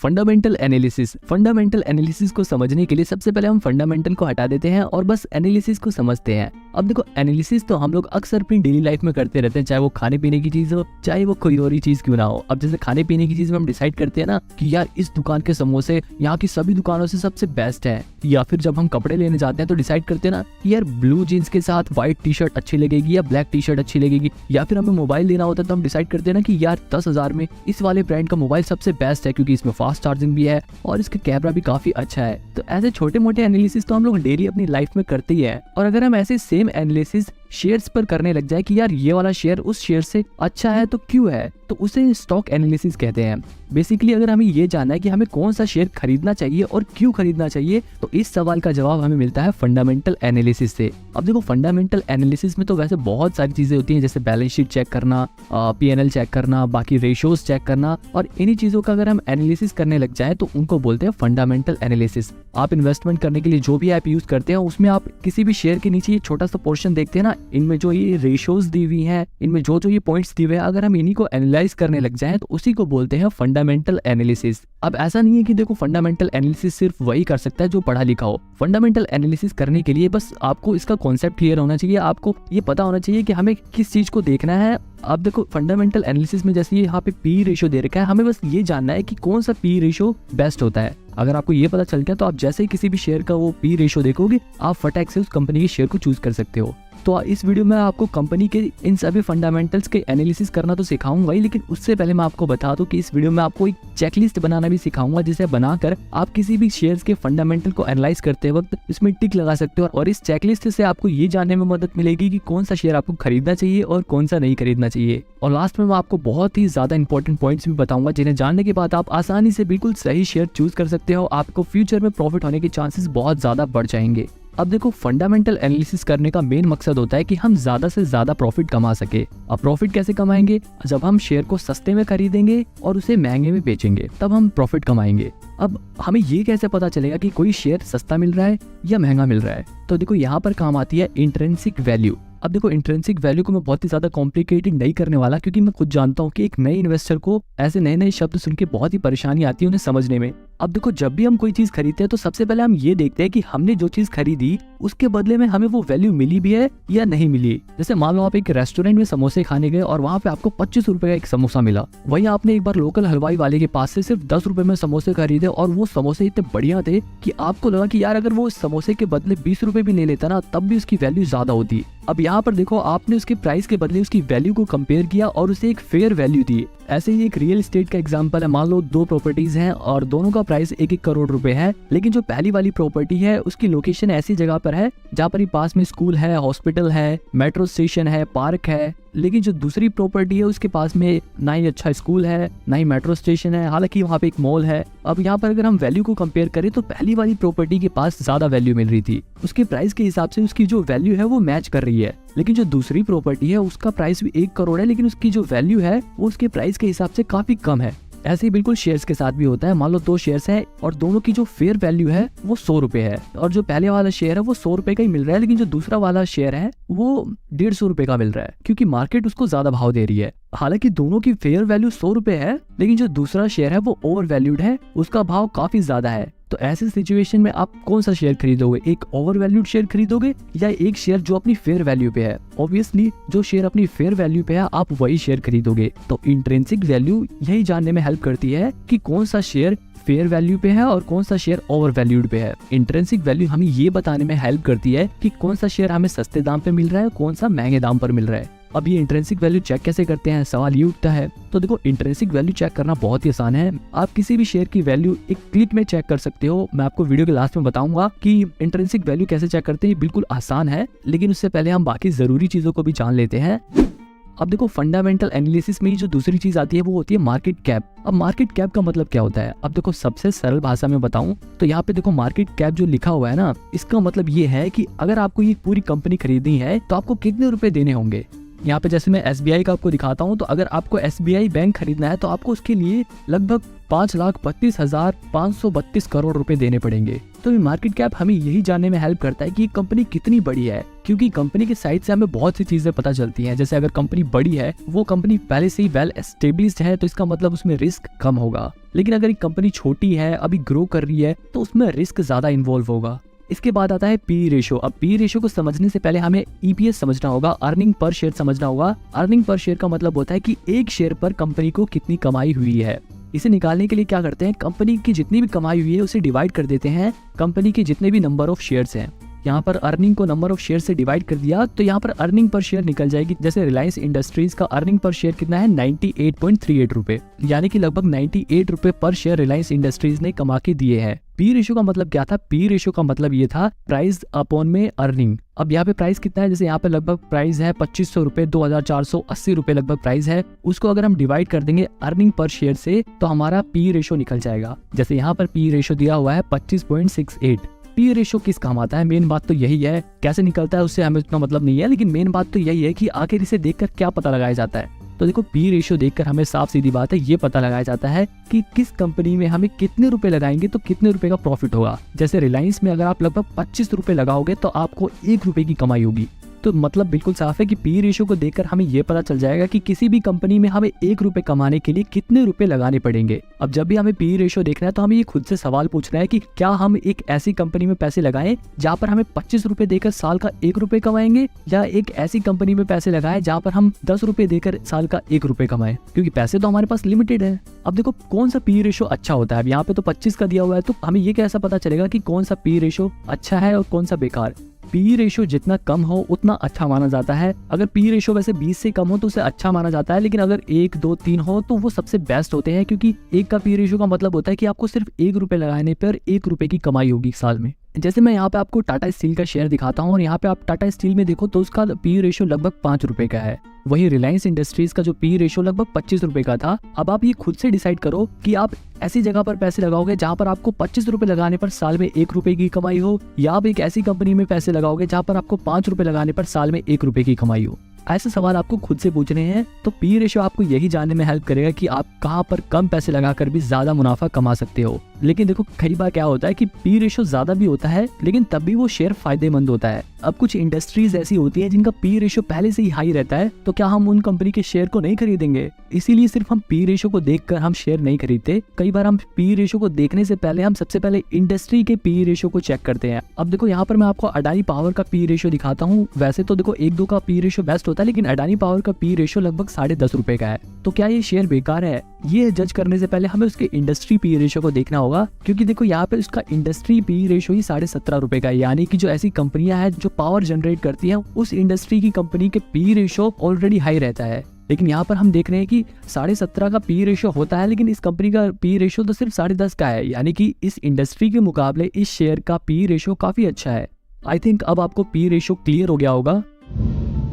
Fundamental analysis को समझने के लिए सबसे पहले हम फंडामेंटल को हटा देते हैं और बस एनालिसिस को समझते हैं। अब देखो, एनालिसिस तो हम लोग अक्सर अपनी डेली लाइफ में करते रहते हैं, चाहे वो खाने पीने की चीज हो, चाहे वो कोई और ही चीज क्यों ना हो। अब जैसे खाने पीने की चीज में हम डिसाइड करते हैं ना कि यार इस दुकान के समोसे यहाँ की सभी दुकानों से सबसे बेस्ट है, या फिर जब हम कपड़े लेने जाते हैं तो डिसाइड करते हैं ना कि यार ब्लू जीन्स के साथ व्हाइट टी शर्ट अच्छी लगेगी या ब्लैक टी शर्ट अच्छी लगेगी। या फिर हमें मोबाइल लेना होता है तो हम डिसाइड करते हैं ना कि यार 10,000 में इस वाले ब्रांड का मोबाइल सबसे बेस्ट है, क्योंकि इसमें फास्ट चार्जिंग भी है और इसका कैमरा भी काफी अच्छा है। तो ऐसे छोटे मोटे एनालिसिस तो हम लोग डेली अपनी लाइफ में करते ही है। और अगर हम ऐसे सेम एनालिसिस शेयर्स पर करने लग जाए कि यार ये वाला शेयर उस शेयर से अच्छा है तो क्यों है, तो उसे स्टॉक एनालिसिस कहते हैं। बेसिकली अगर हमें ये जानना है कि हमें कौन सा शेयर खरीदना चाहिए और क्यों खरीदना चाहिए, तो इस सवाल का जवाब हमें मिलता है फंडामेंटल एनालिसिस से। अब देखो, फंडामेंटल एनालिसिस में तो वैसे बहुत सारी चीजें होती हैं, जैसे बैलेंस शीट चेक करना, P&L चेक करना, बाकी रेशियोज चेक करना, और इन्हीं चीजों का अगर हम एनालिसिस करने लग जाए तो उनको बोलते हैं फंडामेंटल एनालिसिस। आप इन्वेस्टमेंट करने के लिए जो भी ऐप यूज करते हैं उसमें आप किसी भी शेयर के नीचे ये छोटा सा पोर्शन देखते हैं ना, इनमें जो ये रेशियोज दी हुई हैं, इनमें जो ये पॉइंट्स दिए हुए हैं, अगर हम इन्हीं को एनालाइज करने लग जाएं तो उसी को बोलते हैं फंडामेंटल एनालिसिस। अब ऐसा नहीं है कि देखो फंडामेंटल एनालिसिस सिर्फ वही कर सकता है जो पढ़ा लिखा हो। फंडामेंटल एनालिसिस करने के लिए बस आपको इसका कॉन्सेप्ट क्लियर होना चाहिए, आपको ये पता होना चाहिए कि हमें किस चीज को देखना है। अब देखो, फंडामेंटल एनालिसिस में जैसे यहाँ पे पी रेशियो दे रखा है, हमें बस ये जानना है कि कौन सा पी रेशियो बेस्ट होता है। अगर आपको ये पता चल गया तो आप जैसे ही किसी भी शेयर का वो पी रेशियो देखोगे, आप फटाक से उस कंपनी के शेयर को चूज कर सकते हो। तो इस वीडियो में आपको कंपनी के इन सभी फंडामेंटल्स के एनालिसिस करना तो सिखाऊंगा ही, लेकिन उससे पहले मैं आपको बता दूं कि इस वीडियो में आपको एक चेकलिस्ट बनाना भी सिखाऊंगा, जिसे बनाकर आप किसी भी शेयर्स के फंडामेंटल को एनालाइज करते वक्त इसमें टिक लगा सकते हो। और इस चेकलिस्ट से आपको ये जानने में मदद मिलेगी कि कौन सा शेयर आपको खरीदना चाहिए और कौन सा नहीं खरीदना चाहिए। और लास्ट में मैं आपको बहुत ही ज्यादा इंपॉर्टेंट पॉइंट्स भी बताऊंगा, जिन्हें जानने के बाद आप आसानी से बिल्कुल सही शेयर चूज कर सकते हो। आपको फ्यूचर में प्रॉफिट होने के चांसेस बहुत ज्यादा बढ़ जाएंगे। अब देखो, फंडामेंटल एनालिसिस करने का मेन मकसद होता है कि हम ज्यादा से ज्यादा प्रॉफिट कमा सके। अब प्रॉफिट कैसे कमाएंगे? जब हम शेयर को सस्ते में खरीदेंगे और उसे महंगे में बेचेंगे, तब हम प्रॉफिट कमाएंगे। अब हमें ये कैसे पता चलेगा कि कोई शेयर सस्ता मिल रहा है या महंगा मिल रहा है? तो देखो, यहाँ पर काम आती है इंट्रिंसिक वैल्यू। अब देखो, इंट्रिंसिक वैल्यू को मैं बहुत ही ज्यादा कॉम्प्लिकेटेड नहीं करने वाला, क्योंकि मैं खुद जानता हूँ कि एक नए इन्वेस्टर को ऐसे नए नए शब्द सुन के बहुत ही परेशानी आती है उन्हें समझने में। अब देखो, जब भी हम कोई चीज खरीदते हैं तो सबसे पहले हम ये देखते हैं कि हमने जो चीज खरीदी उसके बदले में हमें वो वैल्यू मिली भी है या नहीं मिली। जैसे मान लो आप एक रेस्टोरेंट में समोसे खाने गए और वहाँ पे आपको 25 रुपए का एक समोसा मिला, वहीं आपने एक बार लोकल हलवाई वाले के पास से सिर्फ 10 रुपए में समोसे खरीदे और वो समोसे इतने बढ़िया थे कि आपको लगा कि यार अगर वो समोसे के बदले 20 रुपए भी ले लेता ना, तब भी उसकी वैल्यू ज्यादा होती। अब यहाँ पर देखो, आपने उसके प्राइस के बदले उसकी वैल्यू को कंपेयर किया और उसे एक फेयर वैल्यू दी। ऐसे ही एक रियल एस्टेट का एग्जांपल है। मान लो 2 प्रॉपर्टीज हैं और दोनों का प्राइस 1-1 करोड़ रुपए है, लेकिन जो पहली वाली प्रॉपर्टी है उसकी लोकेशन ऐसी जगह पर है जहाँ पर ही पास में स्कूल है, हॉस्पिटल है, मेट्रो स्टेशन है, पार्क है। लेकिन जो दूसरी प्रॉपर्टी है उसके पास में ना ही अच्छा स्कूल है, ना ही मेट्रो स्टेशन है, हालांकि वहाँ पे एक मॉल है। अब यहाँ पर अगर हम वैल्यू को कंपेयर करें तो पहली वाली प्रॉपर्टी के पास ज्यादा वैल्यू मिल रही थी, उसके प्राइस के हिसाब से उसकी जो वैल्यू है वो मैच कर रही है। लेकिन जो दूसरी प्रॉपर्टी है उसका प्राइस भी 1 करोड़ है, लेकिन उसकी जो वैल्यू है वो उसके प्राइस के हिसाब से काफी कम है। ऐसे ही बिल्कुल शेयर्स के साथ भी होता है। मान लो 2 शेयर्स है और दोनों की जो फेयर वैल्यू है वो 100 रुपए है, और जो पहले वाला शेयर है वो 100 रुपए का ही मिल रहा है, लेकिन जो दूसरा वाला शेयर है वो 150 रुपए का मिल रहा है, क्योंकि मार्केट उसको ज्यादा भाव दे रही है। हालांकि दोनों की फेयर वैल्यू 100 रुपए है, लेकिन जो दूसरा शेयर है वो ओवर वैल्यूड है, उसका भाव काफी ज्यादा है। तो ऐसे सिचुएशन में आप कौन सा शेयर खरीदोगे? एक ओवर वैल्यूड शेयर खरीदोगे या एक शेयर जो अपनी फेयर वैल्यू पे है? ऑब्वियसली जो शेयर अपनी फेयर वैल्यू पे है आप वही शेयर खरीदोगे। तो इंट्रिंसिक वैल्यू यही जानने में हेल्प करती है कि कौन सा शेयर फेयर वैल्यू पे है और कौन सा शेयर ओवर वैल्यूड पे है। इंट्रिंसिक वैल्यू हमें ये बताने में हेल्प करती है कि कौन सा शेयर हमें सस्ते दाम पे मिल रहा है, कौन सा महंगे दाम पर मिल रहा है। अब ये इंट्रिंसिक वैल्यू चेक कैसे करते हैं, सवाल ये उठता है। तो देखो, इंट्रिंसिक वैल्यू चेक करना बहुत ही आसान है। आप किसी भी शेयर की वैल्यू एक क्लिक में चेक कर सकते हो। मैं आपको वीडियो के लास्ट में बताऊंगा कि इंट्रिंसिक वैल्यू कैसे चेक करते हैं, बिल्कुल आसान है। लेकिन उससे पहले हम बाकी जरूरी चीजों को भी जान लेते हैं। अब देखो, फंडामेंटल एनालिसिस में जो दूसरी चीज आती है वो होती है मार्केट कैप। अब मार्केट कैप का मतलब क्या होता है? अब देखो, सबसे सरल भाषा में बताऊं तो यहाँ पे देखो, मार्केट कैप जो लिखा हुआ है ना, इसका मतलब ये है कि अगर आपको ये पूरी कंपनी खरीदनी है तो आपको कितने रुपए देने होंगे। यहाँ पे जैसे मैं SBI का आपको दिखाता हूँ, तो अगर आपको SBI बैंक खरीदना है तो आपको उसके लिए लगभग 5,32,532 करोड़ रुपए देने पड़ेंगे। तो ये मार्केट कैप हमें यही जानने में हेल्प करता है कि कंपनी कितनी बड़ी है, क्योंकि कंपनी के साइज से हमें बहुत सी चीजें पता चलती हैं। जैसे अगर कंपनी बड़ी है, वो कंपनी पहले से ही वेल एस्टेब्लिश्ड है, तो इसका मतलब उसमें रिस्क कम होगा। लेकिन अगर एक कंपनी छोटी है, अभी ग्रो कर रही है, तो उसमें रिस्क ज्यादा इन्वॉल्व होगा। इसके बाद आता है पी रेशो। अब पी रेशो को समझने से पहले हमें ईपीएस समझना होगा, अर्निंग पर शेयर समझना होगा। अर्निंग पर शेयर का मतलब होता है कि एक शेयर पर कंपनी को कितनी कमाई हुई है। इसे निकालने के लिए क्या करते हैं, कंपनी की जितनी भी कमाई हुई है उसे डिवाइड कर देते हैं कंपनी के जितने भी नंबर ऑफ शेयर्स हैं। यहाँ पर अर्निंग को नंबर ऑफ शेयर से डिवाइड कर दिया तो यहाँ पर अर्निंग पर शेयर निकल जाएगी। जैसे रिलायंस इंडस्ट्रीज का अर्निंग पर शेयर कितना है, 98.38 रुपए, यानी कि लगभग 98 रुपए पर शेयर रिलायंस इंडस्ट्रीज ने कमा के दिए हैं। पी रेशो का मतलब क्या था, पी रेशो का मतलब ये था प्राइस अपॉन में अर्निंग। अब यहाँ पे प्राइस कितना है, जैसे यहाँ पे लगभग प्राइस है 2500 रुपए, 2480 रुपए लगभग प्राइस है। उसको अगर हम डिवाइड कर देंगे अर्निंग पर शेयर से तो हमारा पी रेशो निकल जाएगा। जैसे यहाँ पर पी रेशो दिया हुआ है 25.68। पी रेशो किस काम आता है, मेन बात तो यही है। कैसे निकलता है उससे हमें उतना मतलब नहीं है, लेकिन मेन बात तो यही है कि आखिर इसे देखकर क्या पता लगाया जाता है। तो देखो पी रेशो देखकर हमें साफ सीधी बात है ये पता लगाया जाता है कि किस कंपनी में हमें कितने रुपए लगाएंगे तो कितने रुपए का प्रॉफिट होगा। जैसे रिलायंस में अगर आप लगभग 25 रुपए लगाओगे तो आपको 1 रुपए की कमाई होगी। तो मतलब बिल्कुल साफ है कि पी रेशो को देखकर हमें यह पता चल जाएगा कि किसी भी कंपनी में हमें 1 रुपए कमाने के लिए कितने रुपए लगाने पड़ेंगे। अब जब भी हमें पी रेशो देखना है तो हमें ये खुद से सवाल पूछना है कि क्या हम एक ऐसी कंपनी में पैसे लगाएं जहां पर हमें 25 रुपए देकर साल का 1 रुपए कमाएंगे, या एक ऐसी कंपनी में पैसे लगाएं जहां पर हम 10 रुपए देकर साल का 1 रुपए कमाएं, क्योंकि पैसे तो हमारे पास लिमिटेड है। अब देखो कौन सा पी रेशो अच्छा होता है। अब यहाँ पे तो 25 का दिया हुआ है, तो हमें ये कैसा पता चलेगा कि कौन सा पी रेशो अच्छा है और कौन सा बेकार। पी रेशो जितना कम हो उतना अच्छा माना जाता है। अगर पी रेशो वैसे 20 से कम हो तो उसे अच्छा माना जाता है, लेकिन अगर 1, 2, 3 हो तो वो सबसे बेस्ट होते हैं, क्योंकि 1 का पी रेशो का मतलब होता है कि आपको सिर्फ 1 रुपए लगाने पर 1 रुपए की कमाई होगी साल में। जैसे मैं यहाँ पे आपको टाटा स्टील का शेयर दिखाता हूँ और यहाँ पे आप टाटा स्टील में देखो तो उसका पी रेशो लगभग 5 रुपए का है। वही रिलायंस इंडस्ट्रीज का जो पी रेशो लगभग 25 रुपए का था। अब आप ये खुद से डिसाइड करो कि आप ऐसी जगह पर पैसे लगाओगे जहां पर आपको 25 रुपए लगाने पर साल में 1 रुपए की कमाई हो, या आप एक ऐसी कंपनी में पैसे लगाओगे जहां पर आपको 5 रुपए लगाने पर साल में 1 रुपए की कमाई हो। ऐसे सवाल आपको खुद से पूछने हैं। तो पी रेशो आपको यही जानने में हेल्प करेगा कि आप कहां पर कम पैसे लगाकर भी ज्यादा मुनाफा कमा सकते हो। लेकिन देखो कई बार क्या होता है कि पी रेशो ज्यादा भी होता है लेकिन तब भी वो शेयर फायदेमंद होता है। अब कुछ इंडस्ट्रीज ऐसी होती है जिनका पी रेशो पहले से ही हाई रहता है, तो क्या हम उन कंपनी के शेयर को नहीं खरीदेंगे? इसीलिए सिर्फ हम पी रेशो को देखकर हम शेयर नहीं खरीदते। कई बार हम पी रेशो को देखने से पहले हम सबसे पहले इंडस्ट्री के पी रेशो को चेक करते हैं। अब देखो यहाँ पर मैं आपको अडानी पावर का पी रेशो दिखाता हूँ। वैसे तो देखो 1-2 का पी रेशो बेस्ट होता है, लेकिन अडानी पावर का पी रेशो लगभग 10.5 रुपए का है। तो क्या ये शेयर बेकार है? ये जज करने से पहले हमें उसके इंडस्ट्री पी रेशो को देखना होगा, क्योंकि देखो यहाँ पे उसका इंडस्ट्री पी रेशो ही 17.5 रुपए का है। यानी कि जो ऐसी कंपनियां हैं जो पावर जनरेट करती हैं उस इंडस्ट्री की कंपनी के पी रेशो ऑलरेडी हाई रहता है। लेकिन यहाँ पर हम देख रहे हैं कि 17.5 का पी रेशो होता है, लेकिन इस कंपनी का पी रेशो तो सिर्फ 10.5 का है। यानी कि इस इंडस्ट्री के मुकाबले इस शेयर का पी रेशो काफी अच्छा है। आई थिंक अब आपको पी रेशो क्लियर हो गया होगा।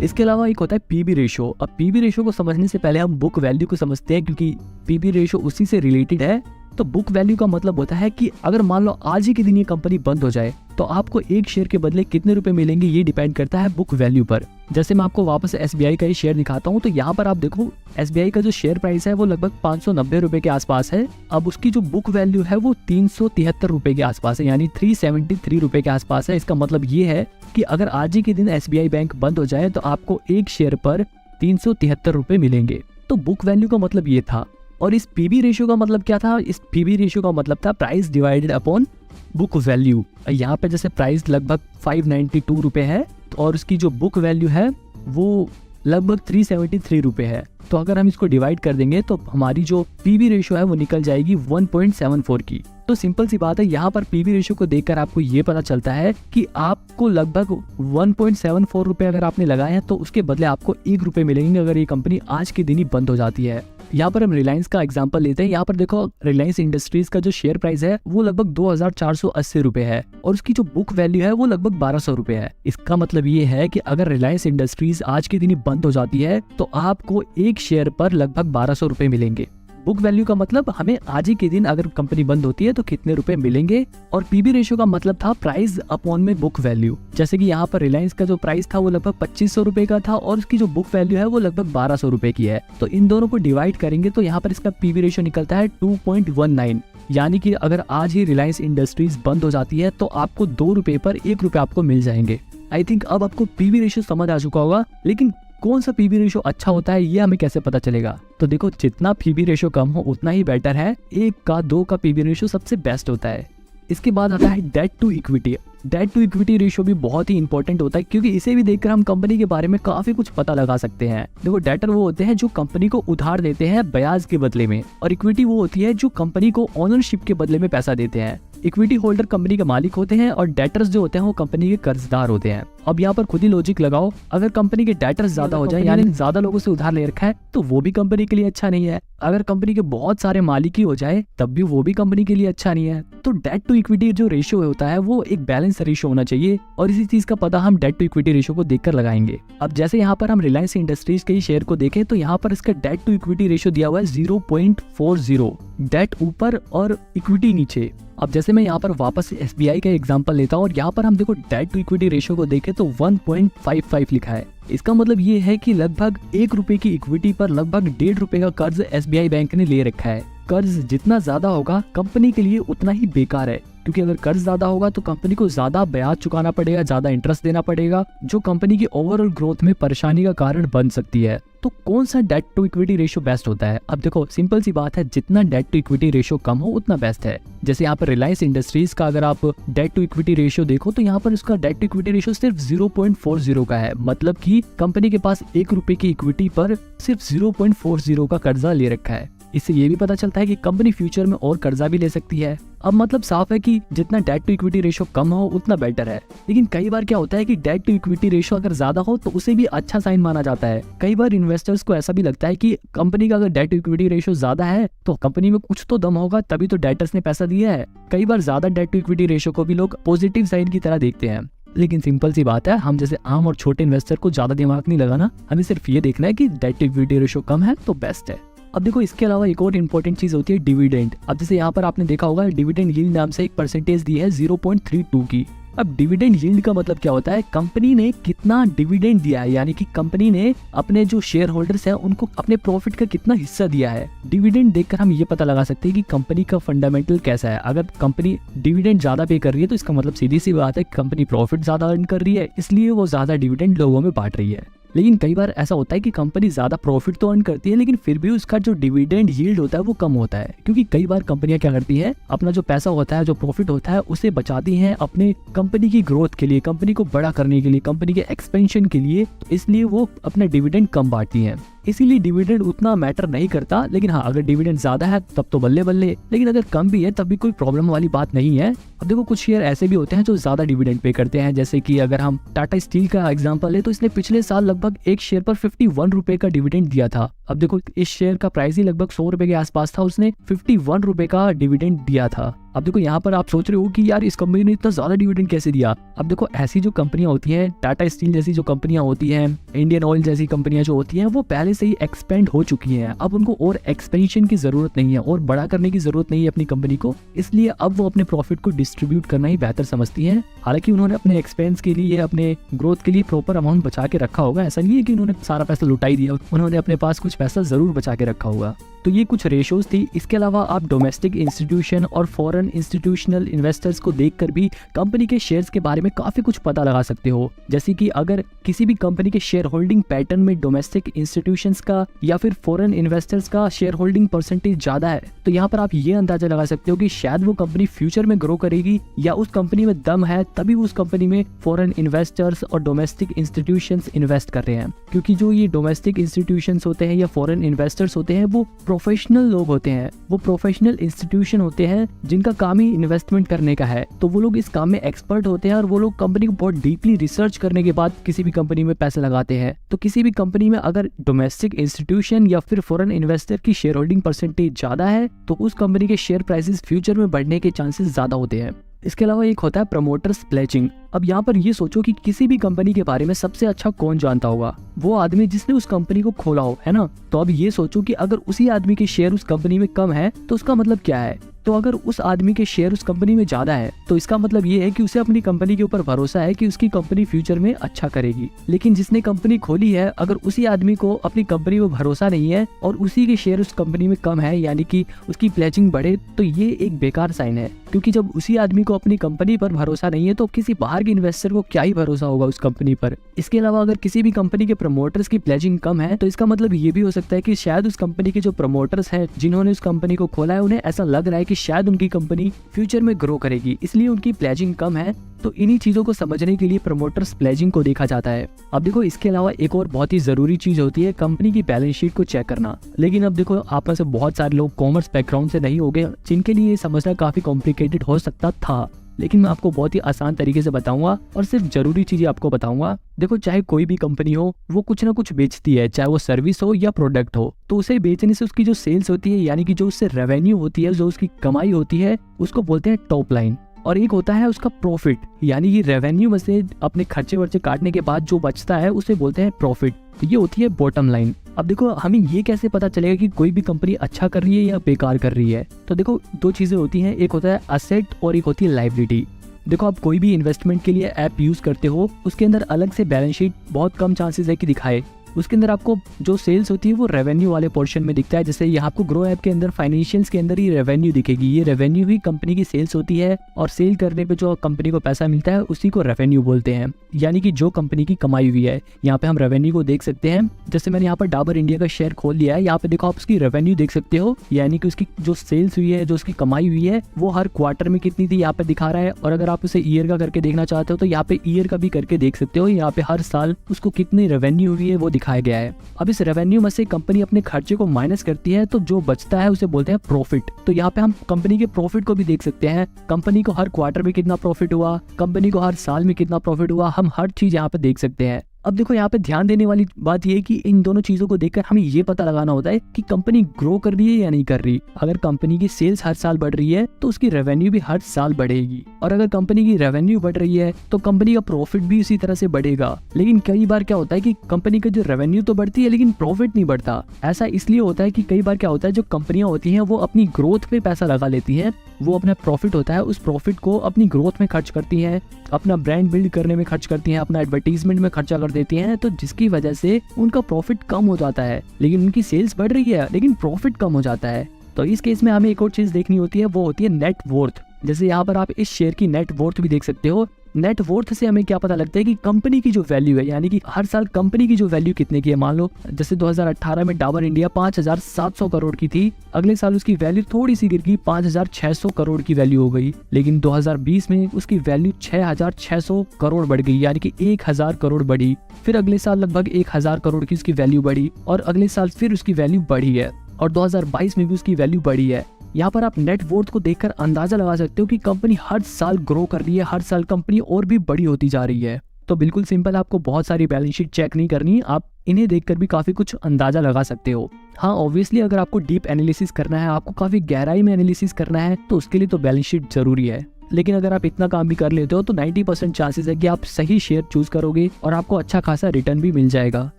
इसके अलावा एक होता है पीबी रेशो। अब पीबी रेशो को समझने से पहले हम बुक वैल्यू को समझते हैं, क्योंकि पीबी रेशो उसी से रिलेटेड है। तो बुक वैल्यू का मतलब होता है कि अगर मान लो आज ही के दिन ये कंपनी बंद हो जाए तो आपको एक शेयर के बदले कितने रुपए मिलेंगे, ये डिपेंड करता है बुक वैल्यू पर। जैसे मैं आपको वापस एसबीआई का ही शेयर दिखाता हूँ, तो यहाँ पर आप देखो एसबीआई का जो शेयर प्राइस है वो लगभग 590 रुपए के आसपास है। अब उसकी जो बुक वैल्यू है वो 373 रुपए के आसपास है, यानी 373 रुपए के आसपास है। इसका मतलब ये है कि अगर आज ही के दिन एसबीआई बैंक बंद हो जाए तो आपको एक शेयर पर 373 रुपए मिलेंगे। तो बुक वैल्यू का मतलब ये था। और इस पीबी रेशियो का मतलब क्या था? इस पीबी रेशियो का मतलब था price divided upon book value. यहाँ पे जैसे प्राइस लगभग 592 रुपए है और उसकी जो बुक वैल्यू है वो लगभग 373 रुपए है। तो अगर हम इसको डिवाइड कर देंगे तो हमारी जो पीबी रेशियो है वो निकल जाएगी 1.74 की। तो सिंपल सी बात है, यहाँ पर पीबी रेशियो को देखकर आपको ये पता चलता है कि आपको लगभग 1.74 रुपए अगर आपने लगाए हैं तो उसके बदले आपको 1 रुपए मिलेंगे अगर ये कंपनी आज के दिन ही बंद हो जाती है। यहाँ पर हम रिलायंस का एग्जांपल लेते हैं। यहाँ पर देखो रिलायंस इंडस्ट्रीज का जो शेयर प्राइस है वो लगभग 2480 रुपए है और उसकी जो बुक वैल्यू है वो लगभग 1200 रुपए है। इसका मतलब ये है कि अगर रिलायंस इंडस्ट्रीज आज के दिन ही बंद हो जाती है तो आपको एक शेयर पर लगभग 1200 रुपए मिलेंगे। बुक वैल्यू का मतलब हमें आज ही के दिन अगर कंपनी बंद होती है तो कितने रुपए मिलेंगे। और पीबी रेशियो का मतलब था प्राइस अपॉन में बुक वैल्यू। जैसे कि यहाँ पर रिलायंस का जो प्राइस था वो लगभग 2500 रुपए का था और उसकी जो बुक वैल्यू है वो लगभग 1200 रुपए की है। तो इन दोनों को डिवाइड करेंगे तो यहाँ पर इसका पीबी रेशियो निकलता है 2.19। यानी कि अगर आज ही रिलायंस इंडस्ट्रीज बंद हो जाती है तो आपको 2 रुपए पर 1 रुपए आपको मिल जाएंगे। आई थिंक अब आपको पीबी रेशियो समझ आ चुका होगा। लेकिन कौन सा पीवी रेशो अच्छा होता है ये हमें कैसे पता चलेगा? तो देखो, जितना पीवी रेशो कम हो उतना ही बेटर है। 1 का 2 का पीवी रेशो सबसे बेस्ट होता है। इसके बाद आता है debt to equity. Debt to equity ratio भी बहुत ही इंपॉर्टेंट होता है, क्योंकि इसे भी देखकर हम कंपनी के बारे में काफी कुछ पता लगा सकते हैं। देखो, डेटर वो होते हैं जो कंपनी को उधार देते हैं ब्याज के बदले में, और इक्विटी वो होती है जो कंपनी को ओनरशिप के बदले में पैसा देते हैं। इक्विटी होल्डर कंपनी के मालिक होते हैं और डेटर्स जो होते हैं वो कंपनी के कर्जदार होते हैं। अब यहाँ पर खुद ही लॉजिक लगाओ, अगर कंपनी के डेटर्स ज्यादा हो जाए, यानी ज्यादा लोगों से उधार ले रखा है, तो वो भी कंपनी के लिए अच्छा नहीं है। अगर कंपनी के बहुत सारे मालिक ही हो जाए तब भी वो भी कंपनी के लिए अच्छा नहीं है। तो डेट टू इक्विटी जो रेशियो होता है वो एक बैलेंस रेशियो होना चाहिए, और इसी चीज का पता हम डेट टू इक्विटी रेशियो को देखकर लगाएंगे। अब जैसे यहाँ पर हम रिलायंस इंडस्ट्रीज के ही शेयर को देखें तो यहाँ पर इसका डेट टू इक्विटी रेशियो दिया हुआ है 0.40, डेट ऊपर और इक्विटी नीचे। अब जैसे मैं यहाँ पर वापस से SBI का एग्जांपल लेता हूँ, और यहाँ पर हम देखो डेट टू इक्विटी रेशियो को देखें तो 1.55 लिखा है। इसका मतलब ये है कि लगभग 1 रुपए की इक्विटी पर लगभग 1.5 रुपए का कर्ज SBI बैंक ने ले रखा है। कर्ज जितना ज्यादा होगा कंपनी के लिए उतना ही बेकार है, क्योंकि अगर कर्ज ज्यादा होगा तो कंपनी को ज्यादा ब्याज चुकाना पड़ेगा, ज्यादा इंटरेस्ट देना पड़ेगा, जो कंपनी की ओवरऑल ग्रोथ में परेशानी का कारण बन सकती है। तो कौन सा debt to equity ratio best होता है? अब देखो, सिंपल सी बात है, जितना डेट टू इक्विटी रेशियो कम हो उतना बेस्ट है। जैसे यहाँ पर रिलायंस इंडस्ट्रीज का अगर आप डेट टू इक्विटी रेशियो देखो तो यहाँ पर उसका डेट टू इक्विटी रेशियो सिर्फ 0.40 का है, मतलब कि कंपनी के पास 1 रुपए की इक्विटी पर सिर्फ 0.40 का कर्जा ले रखा है। इससे ये भी पता चलता है कि कंपनी फ्यूचर में और कर्जा भी ले सकती है। अब मतलब साफ है कि जितना डेट टू इक्विटी रेशियो कम हो उतना बेटर है। लेकिन कई बार क्या होता है कि डेट टू इक्विटी रेशियो अगर ज्यादा हो तो उसे भी अच्छा साइन माना जाता है। कई बार इन्वेस्टर्स को ऐसा भी लगता है कि कंपनी का अगर डेट टू इक्विटी रेशियो ज्यादा है तो कंपनी में कुछ तो दम होगा, तभी तो डेटर्स ने पैसा दिया है। कई बार ज्यादा डेट टू इक्विटी रेशियो को भी लोग पॉजिटिव साइन की तरह देखते हैं। लेकिन सिंपल सी बात है, हम जैसे आम और छोटे इन्वेस्टर को ज्यादा दिमाग नहीं लगाना, हमें सिर्फ ये देखना है कि डेट टू इक्विटी रेशियो कम है तो बेस्ट है। अब देखो, इसके अलावा एक और इम्पोर्टेंट चीज होती है डिविडेंड। अब जैसे यहाँ पर आपने देखा होगा डिविडेंड यील्ड नाम से एक परसेंटेज दी है 0.32 की। अब डिविडेंड यील्ड का मतलब क्या होता है? कंपनी ने कितना डिविडेंड दिया है, यानी कि कंपनी ने अपने जो शेयर होल्डर्स हैं उनको अपने प्रॉफिट का कितना हिस्सा दिया है। डिविडेंड देखकर हम ये पता लगा सकते हैं कि कंपनी का फंडामेंटल कैसा है। अगर कंपनी डिविडेंड ज्यादा पे कर रही है तो इसका मतलब सीधी सी बात है कंपनी प्रॉफिट ज्यादा अर्न कर रही है, इसलिए वो ज्यादा डिविडेंड लोगों में बांट रही है। लेकिन कई बार ऐसा होता है कि कंपनी ज्यादा प्रॉफिट तो अर्न करती है लेकिन फिर भी उसका जो डिविडेंड यील्ड होता है वो कम होता है, क्योंकि कई बार कंपनियां क्या करती है, अपना जो पैसा होता है, जो प्रॉफिट होता है, उसे बचाती हैं अपने कंपनी की ग्रोथ के लिए, कंपनी को बड़ा करने के लिए, कंपनी के एक्सपेंशन के लिए, इसलिए वो अपना डिविडेंड कम बांटती हैं। इसीलिए डिविडेंड उतना मैटर नहीं करता। लेकिन हाँ, अगर डिविडेंड ज्यादा है तब तो बल्ले बल्ले, लेकिन अगर कम भी है तब भी कोई प्रॉब्लम वाली बात नहीं है। अब देखो, कुछ शेयर ऐसे भी होते हैं जो ज्यादा डिविडेंड पे करते हैं। जैसे कि अगर हम टाटा स्टील का एग्जांपल है तो इसने पिछले साल लगभग एक शेयर पर 51 रुपए का डिविडेंड दिया था। अब देखो, इस शेयर का प्राइस ही लगभग 100 रुपए के आसपास था, उसने 51 रुपए का डिविडेंड दिया था। अब देखो, यहाँ पर आप सोच रहे हो कि यार इस कंपनी ने इतना ज्यादा डिविडेंड कैसे दिया। अब देखो, ऐसी जो कंपनियां होती हैं, टाटा स्टील जैसी जो कंपनियां होती हैं, इंडियन ऑयल जैसी कंपनियां जो होती हैं, वो पहले से ही एक्सपेंड हो चुकी हैं। अब उनको और एक्सपेंशन की जरूरत नहीं है और बड़ा करने की जरूरत नहीं है अपनी कंपनी को, इसलिए अब वो अपने प्रॉफिट को डिस्ट्रीब्यूट करना ही बेहतर समझती हैं। हालांकि उन्होंने अपने एक्सपेंस के लिए, अपने ग्रोथ के लिए प्रॉपर अमाउंट बचा के रखा होगा। ऐसा नहीं है कि उन्होंने सारा पैसा लुटाई दिया, उन्होंने अपने पास कुछ पैसा जरूर बचा के रखा होगा। तो ये कुछ रेशियोज थी। इसके अलावा आप डोमेस्टिक इंस्टीट्यूशन और फॉरेन इंस्टीट्यूशनल इन्वेस्टर्स को देखकर भी कंपनी के शेयर्स के बारे में काफी कुछ पता लगा सकते हो। जैसे कि अगर किसी भी कंपनी के शेयर होल्डिंग पैटर्न में डोमेस्टिक इंस्टीट्यूशंस का या फिर फॉरेन इन्वेस्टर्स का शेयर होल्डिंग परसेंटेज ज्यादा है, तो यहाँ पर आप ये अंदाजा लगा सकते हो कि शायद वो कंपनी फ्यूचर में ग्रो करेगी, या उस कंपनी में दम है तभी उस कंपनी में फॉरेन इन्वेस्टर्स और डोमेस्टिक इंस्टीट्यूशंस इन्वेस्ट कर रहे हैं। क्योंकि जो ये डोमेस्टिक इंस्टीट्यूशंस होते हैं या फॉरेन इन्वेस्टर्स होते हैं वो प्रोफेशनल लोग होते हैं, वो प्रोफेशनल इंस्टीट्यूशन होते हैं जिनका काम ही इन्वेस्टमेंट करने का है। तो वो लोग इस काम में एक्सपर्ट होते हैं और वो लोग कंपनी को बहुत डीपली रिसर्च करने के बाद किसी भी कंपनी में पैसे लगाते हैं। तो किसी भी कंपनी में अगर डोमेस्टिक इंस्टीट्यूशन या फिर फॉरेन इन्वेस्टर की शेयर होल्डिंग परसेंटेज ज्यादा है तो उस कंपनी के शेयर प्राइसेस फ्यूचर में बढ़ने के चांसेस ज्यादा होते हैं। इसके अलावा एक होता है प्रमोटर्स प्लेजिंग। अब यहाँ पर ये सोचो कि किसी भी कंपनी के बारे में सबसे अच्छा कौन जानता होगा? वो आदमी जिसने उस कंपनी को खोला हो, है ना। तो अब ये सोचो कि अगर उसी आदमी के शेयर उस कंपनी में कम है तो उसका मतलब क्या है? तो अगर उस आदमी के शेयर उस कंपनी में ज्यादा है तो इसका मतलब ये है कि उसे अपनी कंपनी के ऊपर भरोसा है कि उसकी कंपनी फ्यूचर में अच्छा करेगी। लेकिन जिसने कंपनी खोली है, अगर उसी आदमी को अपनी कंपनी में भरोसा नहीं है और उसी के शेयर उस कंपनी में कम है, यानी कि उसकी प्लेजिंग बढ़े, तो ये एक बेकार साइन है। क्योंकि जब उसी आदमी को अपनी कंपनी पर भरोसा नहीं है तो किसी बाहर के इन्वेस्टर को क्या ही भरोसा होगा उस कंपनी पर। इसके अलावा अगर किसी भी कंपनी के प्रमोटर्स की प्लेजिंग कम है तो इसका मतलब ये भी हो सकता है कि शायद उस कंपनी के जो प्रमोटर्स हैं, जिन्होंने उस कंपनी को खोला है, उन्हें ऐसा लग रहा है कि शायद उनकी कंपनी फ्यूचर में ग्रो करेगी, इसलिए उनकी प्लेजिंग कम है। तो इन्हीं चीजों को समझने के लिए प्रमोटर्स प्लेजिंग को देखा जाता है। अब देखो, इसके अलावा एक और बहुत ही जरूरी चीज होती है कंपनी की बैलेंस शीट को चेक करना। लेकिन अब देखो, आप में से बहुत सारे लोग कॉमर्स बैकग्राउंड से नहीं होंगे, जिनके लिए ये समझना काफी कॉम्प्लिकेटेड हो सकता था। लेकिन मैं आपको बहुत ही आसान तरीके से बताऊंगा और सिर्फ जरूरी चीजें आपको बताऊंगा। देखो, चाहे कोई भी कंपनी हो, वो कुछ ना कुछ बेचती है, चाहे वो सर्विस हो या प्रोडक्ट हो। तो उसे बेचने से उसकी जो सेल्स होती है, यानी कि जो उससे रेवेन्यू होती है, जो उसकी कमाई होती है, उसको बोलते हैं टॉप लाइन। और एक होता है उसका प्रॉफिट, यानी कि रेवेन्यू में से अपने खर्चे वर्चे काटने के बाद जो बचता है उसे बोलते हैं प्रॉफिट। तो ये होती है बॉटम लाइन। अब देखो, हमें ये कैसे पता चलेगा कि कोई भी कंपनी अच्छा कर रही है या बेकार कर रही है? तो देखो, दो चीजें होती हैं, एक होता है असेट और एक होती है लायबिलिटी। देखो, आप कोई भी इन्वेस्टमेंट के लिए ऐप यूज करते हो, उसके अंदर अलग से बैलेंस शीट बहुत कम चांसेस है कि दिखाए। उसके अंदर आपको जो सेल्स होती है वो रेवेन्यू वाले पोर्शन में दिखता है। जैसे यहाँ आपको ग्रो ऐप के अंदर फाइनेंशियल्स के अंदर ही रेवेन्यू दिखेगी। ये रेवेन्यू ही कंपनी की सेल्स होती है और सेल करने पे जो कंपनी को पैसा मिलता है उसी को रेवेन्यू बोलते हैं, यानी कि जो कंपनी की कमाई हुई है। यहाँ पे हम रेवेन्यू को देख सकते हैं। जैसे मैंने यहाँ पर डाबर इंडिया का शेयर खोल लिया है, यहाँ पे देखो आप उसकी रेवेन्यू देख सकते हो, यानी कि उसकी जो सेल्स हुई है, जो उसकी कमाई हुई है, वो हर क्वार्टर में कितनी थी यहाँ पे दिखा रहा है। और अगर आप उसे ईयर का करके देखना चाहते हो तो यहाँ पे ईयर का भी करके देख सकते हो। यहाँ पे हर साल उसको कितनी रेवेन्यू हुई है वो दिखाया गया है। अब इस रेवेन्यू में से कंपनी अपने खर्चे को माइनस करती है, तो जो बचता है उसे बोलते हैं प्रॉफिट। तो यहाँ पे हम कंपनी के प्रॉफिट को भी देख सकते हैं। कंपनी को हर क्वार्टर में कितना प्रॉफिट हुआ, कंपनी को हर साल में कितना प्रॉफिट हुआ, हम हर चीज यहाँ पे देख सकते हैं। अब देखो, यहाँ पे ध्यान देने वाली बात ये है कि इन दोनों चीजों को देखकर हमें ये पता लगाना होता है कि कंपनी ग्रो कर रही है या नहीं कर रही। अगर कंपनी की सेल्स हर साल बढ़ रही है तो उसकी रेवेन्यू भी हर साल बढ़ेगी, और अगर कंपनी की रेवेन्यू बढ़ रही है तो कंपनी का प्रॉफिट भी उसी तरह से बढ़ेगा। लेकिन कई बार क्या होता है कि कंपनी का जो रेवेन्यू तो बढ़ती है लेकिन प्रॉफिट नहीं बढ़ता। ऐसा इसलिए होता है कि कई बार क्या होता है, जो कंपनियां होती हैं वो अपनी ग्रोथ पे पैसा लगा लेती हैं। वो अपना प्रॉफिट होता है, उस प्रॉफिट को अपनी ग्रोथ में खर्च करती हैं, अपना ब्रांड बिल्ड करने में खर्च करती हैं, अपना एडवर्टीजमेंट में खर्चा कर देती हैं। तो जिसकी वजह से उनका प्रॉफिट कम हो जाता है, लेकिन उनकी सेल्स बढ़ रही है लेकिन प्रॉफिट कम हो जाता है। तो इस केस में हमें एक और चीज देखनी होती है, वो होती है नेट वर्थ। जैसे यहाँ पर आप इस शेयर की नेट वर्थ भी देख सकते हो। नेट वर्थ से हमें क्या पता लगता है कि कंपनी की जो वैल्यू है, यानी कि हर साल कंपनी की जो वैल्यू कितने की है। मान लो जैसे 2018 में डाबर इंडिया 5,700 करोड़ की थी, अगले साल उसकी वैल्यू थोड़ी सी गिर गई, 5,600 करोड़ की वैल्यू हो गई। लेकिन 2020 में उसकी वैल्यू 6,600 करोड़ बढ़ गई, यानी कि 1,000 करोड़ बढ़ी। फिर अगले साल लगभग 1,000 करोड़ की उसकी वैल्यू बढ़ी, और अगले साल फिर उसकी वैल्यू बढ़ी है, और 2022 में भी उसकी वैल्यू बढ़ी है। यहाँ पर आप नेट वर्थ को देखकर अंदाजा लगा सकते हो कि कंपनी हर साल ग्रो कर रही है, हर साल कंपनी और भी बड़ी होती जा रही है। तो बिल्कुल सिंपल, आपको बहुत सारी बैलेंस शीट चेक नहीं करनी, आप इन्हें देखकर भी काफी कुछ अंदाजा लगा सकते हो। हाँ, ऑब्वियसली अगर आपको डीप एनालिसिस करना है, आपको काफी गहराई में एनालिसिस करना है, तो उसके लिए तो बैलेंस शीट जरूरी है। लेकिन अगर आप इतना काम भी कर लेते हो तो 90% चांसेस है कि आप सही शेयर चूज करोगे और आपको अच्छा खासा रिटर्न भी मिल जाएगा।